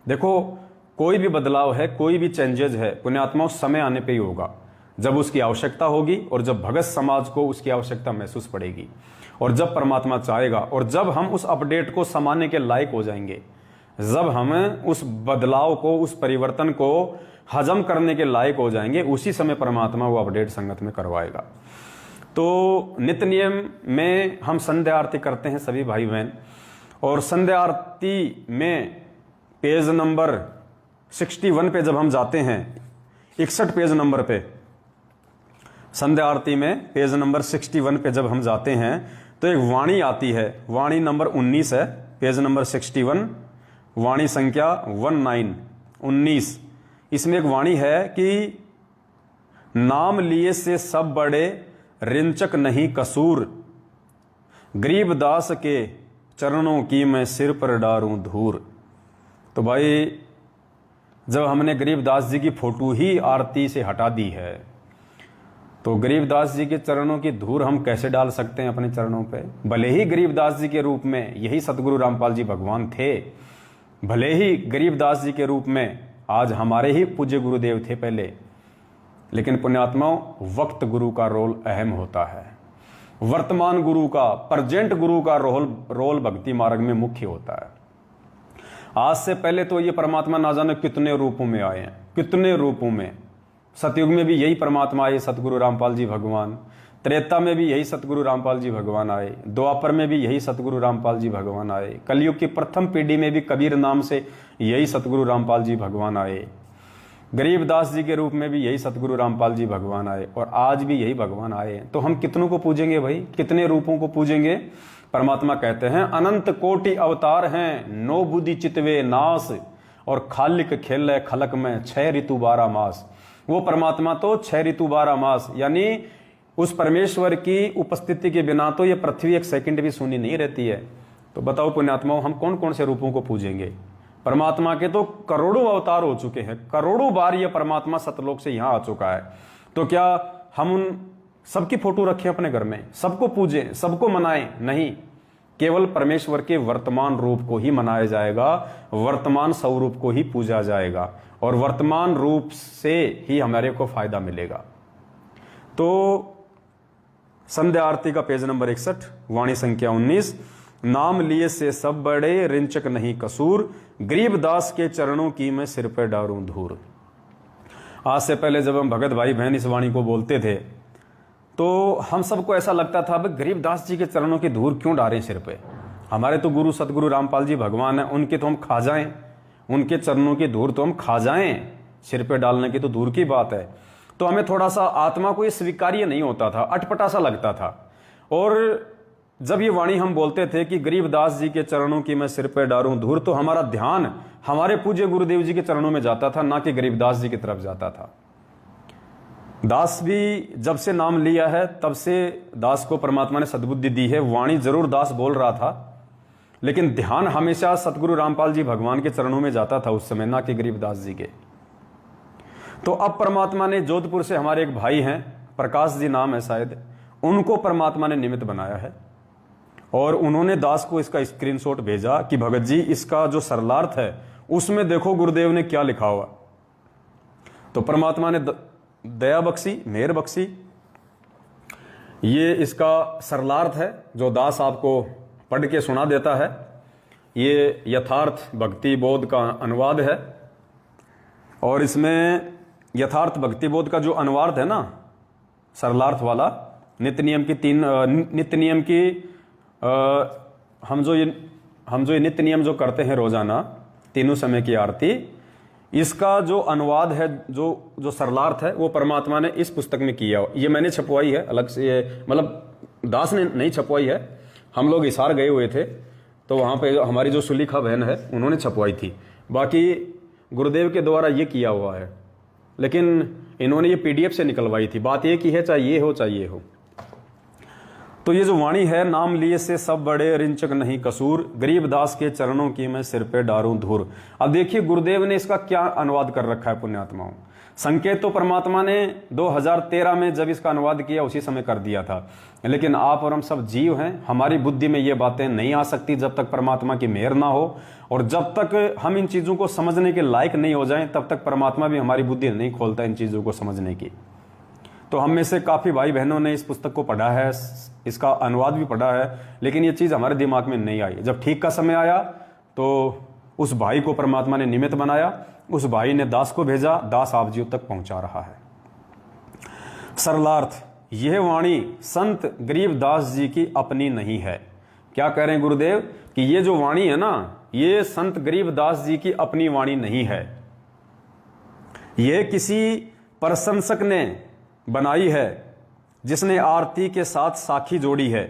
देखो, कोई भी बदलाव है, कोई भी चेंजेज है पुण्यात्माओं, समय आने पे ही होगा, जब उसकी आवश्यकता होगी और जब भगत समाज को उसकी आवश्यकता महसूस पड़ेगी और जब परमात्मा चाहेगा और जब हम उस अपडेट को समाने के लायक हो जाएंगे, जब हम उस बदलाव को, उस परिवर्तन को हजम करने के लायक हो जाएंगे, उसी समय परमात्मा वो अपडेट संगत में करवाएगा। तो नित्य नियम में हम संध्या आरती करते हैं सभी भाई बहन, और संध्या आरती में पेज नंबर 61 पे जब हम जाते हैं, 61 पेज नंबर पे, संध्या आरती में पेज नंबर 61 पे जब हम जाते हैं तो एक वाणी आती है, वाणी नंबर 19 है, पेज नंबर 61, वाणी संख्या 19। इसमें एक वाणी है कि नाम लिए से सब बड़े रिंचक नहीं कसूर, गरीबदास के चरणों की मैं सिर पर डारूं धूर। तो भाई, जब हमने गरीबदास जी की फोटो ही आरती से हटा दी है, तो गरीबदास जी के चरणों की धूल हम कैसे डाल सकते हैं अपने चरणों पे? भले ही गरीबदास जी के रूप में यही सतगुरु रामपाल जी भगवान थे, भले ही गरीबदास जी के रूप में आज हमारे ही पूज्य गुरुदेव थे पहले, लेकिन पुण्यात्माओं, वक्त गुरु का रोल अहम होता है। वर्तमान गुरु का, प्रेजेंट गुरु का रोल भक्ति मार्ग में मुख्य होता है। आज से पहले तो ये परमात्मा ना जाने कितने रूपों में आए हैं, कितने रूपों में। सतयुग में भी यही परमात्मा आए, सतगुरु रामपाल जी भगवान। त्रेता में भी यही सतगुरु रामपाल जी भगवान आए। द्वापर में भी यही सतगुरु रामपाल जी भगवान आए। कलयुग की प्रथम पीढ़ी में भी कबीर नाम से यही सतगुरु रामपाल जी भगवान आए। गरीबदास जी के रूप में भी यही सतगुरु रामपाल जी भगवान आए, और आज भी यही भगवान आए। तो हम कितनों को पूजेंगे भाई? कितने रूपों को पूजेंगे? परमात्मा कहते हैं अनंत कोटि अवतार हैं, नो बुद्धि चितवे नास, और खालिक खेल खलक में 6 ऋतु 12 मास। वो परमात्मा तो 6 ऋतु 12 मास, यानी उस परमेश्वर की उपस्थिति के बिना तो ये पृथ्वी एक सेकंड भी सुनी नहीं रहती है। तो बताओ पुण्यात्माओं, हम कौन कौन से रूपों को पूजेंगे? परमात्मा के तो करोड़ों अवतार हो चुके हैं, करोड़ों बार ये परमात्मा सतलोक से यहां आ चुका है। तो क्या हम उन सबकी फोटो रखें अपने घर में, सबको पूजें, सबको मनाएं? नहीं, केवल परमेश्वर के वर्तमान रूप को ही मनाया जाएगा, वर्तमान स्वरूप को ही पूजा जाएगा, और वर्तमान रूप से ही हमारे को फायदा मिलेगा। तो संध्या आरती का पेज नंबर 61, वाणी संख्या 19, नाम लिए से सब बड़े रिंचक नहीं कसूर, गरीबदास के चरणों की मैं सिर पर डारूं धूर। आज से पहले जब हम भगत भाई बहन इस वाणी को बोलते थे तो हम सबको ऐसा लगता था, भाई गरीबदास जी के चरणों की धूल क्यों डालें सिर पे? हमारे तो गुरु सतगुरु रामपाल जी भगवान है, उनके तो हम खा जाएं, उनके चरणों की धूल तो हम खा जाएं, सिर पे डालने की तो दूर की बात है। तो हमें थोड़ा सा आत्मा को ये स्वीकार्य नहीं होता था, अटपटा सा लगता था। और जब ये वाणी हम बोलते थे कि गरीबदास जी के चरणों की मैं सिर पे डारूं धूल, तो हमारा ध्यान हमारे पूज्य गुरुदेव जी के चरणों में जाता था, ना कि गरीबदास जी की तरफ जाता था। दास भी जब से नाम लिया है तब से दास को परमात्मा ने सद्बुद्धि दी है। वाणी जरूर दास बोल रहा था, लेकिन ध्यान हमेशा सतगुरु रामपाल जी भगवान के चरणों में जाता था उस समय, ना कि गरीबदास जी के। तो अब परमात्मा ने जोधपुर से हमारे एक भाई हैं, प्रकाश जी नाम है शायद, उनको परमात्मा ने निमित्त बनाया है, और उन्होंने दास को इसका स्क्रीनशॉट भेजा कि भगत जी इसका जो सरलार्थ है उसमें देखो गुरुदेव ने क्या लिखा हुआ। तो परमात्मा ने दया बख्शी, मेहर बख्शी। ये इसका सरलार्थ है जो दास आपको पढ़ के सुना देता है। ये यथार्थ भक्ति बोध का अनुवाद है, और इसमें यथार्थ भक्ति बोध का जो अनुवाद है ना, सरलार्थ वाला, नित्य नियम की हम जो ये नित्य नियम जो करते हैं रोजाना, तीनों समय की आरती, इसका जो अनुवाद है, जो सरलार्थ है, वो परमात्मा ने इस पुस्तक में किया। ये मैंने छपवाई है अलग से, ये मतलब दास ने नहीं छपवाई है, हम लोग हिसार गए हुए थे तो वहाँ पे हमारी जो सुलीखा बहन है उन्होंने छपवाई थी। बाकी गुरुदेव के द्वारा ये किया हुआ है, लेकिन इन्होंने ये PDF से निकलवाई थी। बात ये की है, चाहे ये हो चाहे ये हो। तो ये जो वाणी है, नाम लिए से सब बड़े रिंचक नहीं कसूर, गरीबदास के चरणों की मैं सिर पे डारूं धूर। अब देखिए गुरुदेव ने इसका क्या अनुवाद कर रखा है पुण्यात्माओं। संकेत तो परमात्मा ने 2013 में जब इसका अनुवाद किया उसी समय कर दिया था, लेकिन आप और हम सब जीव हैं, हमारी बुद्धि में ये बातें नहीं आ सकती जब तक परमात्मा की मेहर ना हो, और जब तक हम इन चीज़ों को समझने के लायक नहीं हो जाएं तब तक परमात्मा भी हमारी बुद्धि नहीं खोलता इन चीज़ों को समझने की। तो हम में से काफ़ी भाई बहनों ने इस पुस्तक को पढ़ा है, इसका अनुवाद भी पढ़ा है, लेकिन ये चीज़ हमारे दिमाग में नहीं आई। जब ठीक का समय आया तो उस भाई को परमात्मा ने निमित्त बनाया, उस भाई ने दास को भेजा, दास आप जीव तक पहुंचा रहा है। सरलार्थ, यह वाणी संत गरीबदास जी की अपनी नहीं है। क्या कह रहे हैं गुरुदेव कि ये जो वाणी है ना, ये संत गरीबदास जी की अपनी वाणी नहीं है, ये किसी प्रशंसक ने बनाई है जिसने आरती के साथ साखी जोड़ी है।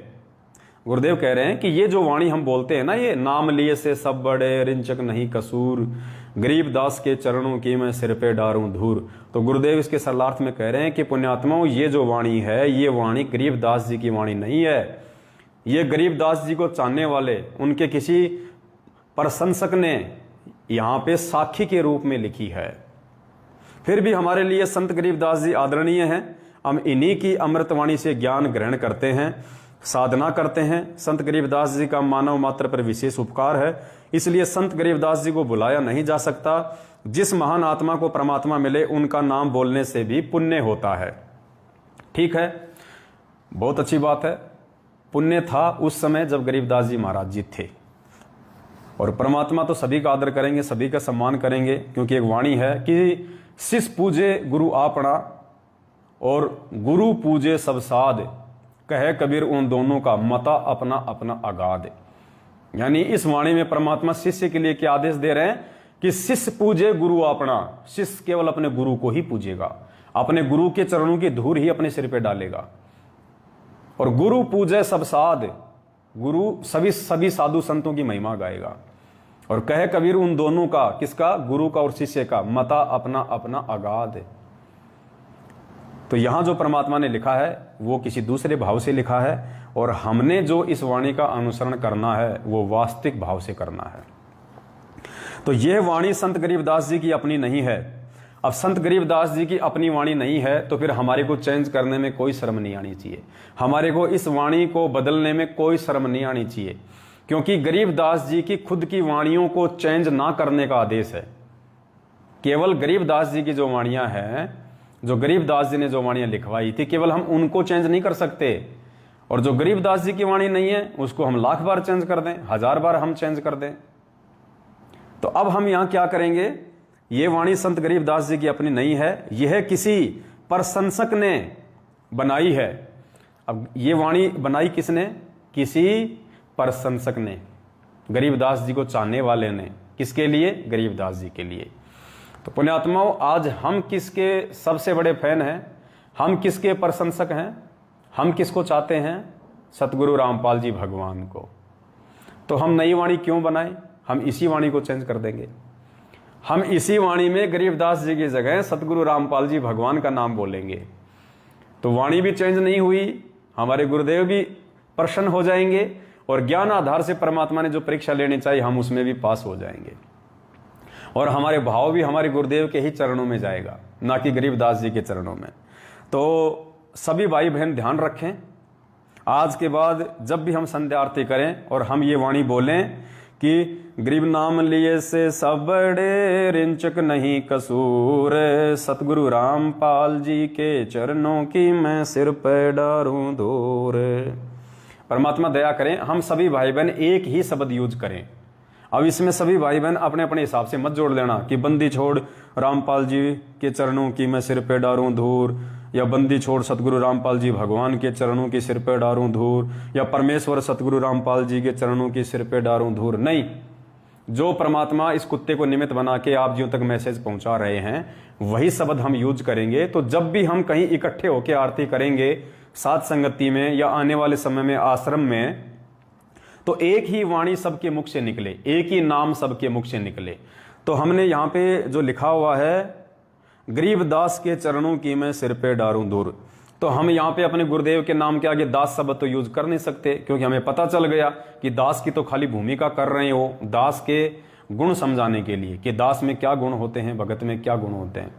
गुरुदेव कह रहे हैं कि ये जो वाणी हम बोलते हैं ना, ये नाम लिए से सब बड़े रिंचक नहीं कसूर, गरीबदास के चरणों की मैं सिर पे डारूं धूर। तो गुरुदेव इसके सरलार्थ में कह रहे हैं कि पुण्यात्माओं, ये जो वाणी है, ये वाणी गरीबदास जी की वाणी नहीं है। ये गरीबदास जी को चाहने वाले उनके किसी प्रशंसक ने यहाँ पे साखी के रूप में लिखी है। फिर भी हमारे लिए संत गरीबदास जी आदरणीय हैं। हम इन्हीं की अमृतवाणी से ज्ञान ग्रहण करते हैं, साधना करते हैं। संत गरीबदास जी का मानव मात्र पर विशेष उपकार है, इसलिए संत गरीबदास जी को बुलाया नहीं जा सकता। जिस महान आत्मा को परमात्मा मिले उनका नाम बोलने से भी पुण्य होता है। ठीक है, बहुत अच्छी बात है। पुण्य था उस समय जब गरीबदास जी महाराज जी थे, और परमात्मा तो सभी का आदर करेंगे, सभी का सम्मान करेंगे, क्योंकि एक वाणी है कि शिष्य पूजे गुरु आपना और गुरु पूजे सब साध, कहे कबीर उन दोनों का मता अपना अपना अगाध। यानी इस वाणी में परमात्मा शिष्य के लिए क्या आदेश दे रहे हैं कि शिष्य पूजे गुरु अपना, शिष्य केवल अपने गुरु को ही पूजेगा, अपने गुरु के चरणों की धूल ही अपने सिर पे डालेगा। और गुरु पूजे सब साध, गुरु सभी साधु संतों की महिमा गाएगा। और कहे कबीर उन दोनों का, किसका? गुरु का और शिष्य का, मता अपना अपना अगाध। तो यहां जो परमात्मा ने लिखा है वो किसी दूसरे भाव से लिखा है, और हमने जो इस वाणी का अनुसरण करना है वो वास्तविक भाव से करना है। तो यह वाणी संत गरीबदास जी की अपनी नहीं है। अब संत गरीबदास जी की अपनी वाणी नहीं है तो फिर हमारे को चेंज करने में कोई शर्म नहीं आनी चाहिए, हमारे को इस वाणी को बदलने में कोई शर्म नहीं आनी चाहिए, क्योंकि गरीबदास जी की खुद की वाणियों को चेंज ना करने का आदेश है। केवल गरीबदास जी की जो वाणियां हैं, जो गरीबदास जी ने जो वाणियां लिखवाई थी, केवल हम उनको चेंज नहीं कर सकते, और जो गरीबदास जी की वाणी नहीं है उसको हम लाख बार चेंज कर दें, 1000 बार हम चेंज कर दें। तो अब हम यहां क्या करेंगे? ये वाणी संत गरीबदास जी की अपनी नहीं है, यह किसी प्रशंसक ने बनाई है। अब ये वाणी बनाई किसने? किसी प्रशंसक ने, गरीबदास जी को चाहने वाले ने। किसके लिए? गरीबदास जी के लिए। तो पुण्यात्माओं, आज हम किसके सबसे बड़े फैन हैं? हम किसके प्रशंसक हैं? हम किसको चाहते हैं? सतगुरु रामपाल जी भगवान को। तो हम नई वाणी क्यों बनाएं? हम इसी वाणी को चेंज कर देंगे। हम इसी वाणी में गरीबदास जी की जगह सतगुरु रामपाल जी भगवान का नाम बोलेंगे। तो वाणी भी चेंज नहीं हुई, हमारे गुरुदेव भी प्रसन्न हो जाएंगे, और ज्ञान आधार से परमात्मा ने जो परीक्षा लेनी चाहिए हम उसमें भी पास हो जाएंगे, और हमारे भाव भी हमारे गुरुदेव के ही चरणों में जाएगा, ना कि गरीबदास जी के चरणों में। तो सभी भाई बहन ध्यान रखें, आज के बाद जब भी हम संध्या आरती करें और हम ये वाणी बोलें कि गरीब नाम लिए से सब बड़े रिंचक नहीं कसूर, सतगुरु रामपाल जी के चरणों की मैं सिर पे डारूं धूर। परमात्मा दया करें, हम सभी भाई बहन एक ही शब्द यूज करें। अब इसमें सभी भाई बहन अपने अपने हिसाब से मत जोड़ लेना कि बंदी छोड़ रामपाल जी के चरणों की मैं सिर पे डारूं धूर, या बंदी छोड़ सतगुरु रामपाल जी भगवान के चरणों की सिर पे डारूं धूर, या परमेश्वर सतगुरु रामपाल जी के चरणों की सिर पे डारूं धूर। नहीं, जो परमात्मा इस कुत्ते को निमित्त बना के आप जीव तक मैसेज पहुंचा रहे हैं वही शब्द हम यूज करेंगे। तो जब भी हम कहीं इकट्ठे होकर आरती करेंगे, साथ संगति में या आने वाले समय में आश्रम में, तो एक ही वाणी सबके मुख से निकले, एक ही नाम सबके मुख से निकले। तो हमने यहाँ पे जो लिखा हुआ है, गरीबदास के चरणों की मैं सिर पे डारूं धूर, तो हम यहाँ पे अपने गुरुदेव के नाम के आगे दास शब्द तो यूज कर नहीं सकते, क्योंकि हमें पता चल गया कि दास की तो खाली भूमिका कर रहे हो, दास के गुण समझाने के लिए कि दास में क्या गुण होते हैं, भगत में क्या गुण होते हैं।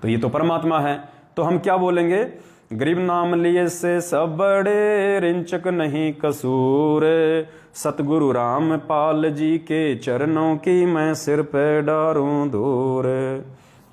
तो ये तो परमात्मा है। तो हम क्या बोलेंगे, गरीब नाम लिए से सब बड़े, रिंचक नहीं कसूर, सतगुरु रामपाल जी के चरणों की मैं सिर पे डारूं धूर।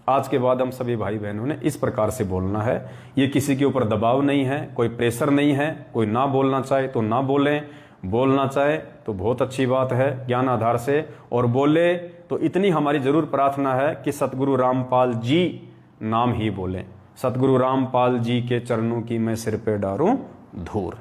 आज के बाद हम सभी भाई बहनों ने इस प्रकार से बोलना है। ये किसी के ऊपर दबाव नहीं है, कोई प्रेशर नहीं है। कोई ना बोलना चाहे तो ना बोलें, बोलना चाहे तो बहुत अच्छी बात है ज्ञान आधार से, और बोले तो इतनी हमारी जरूर प्रार्थना है कि सतगुरु रामपाल जी नाम ही बोलें। सतगुरु रामपाल जी के चरणों की मैं सिर पे डारूं धूर।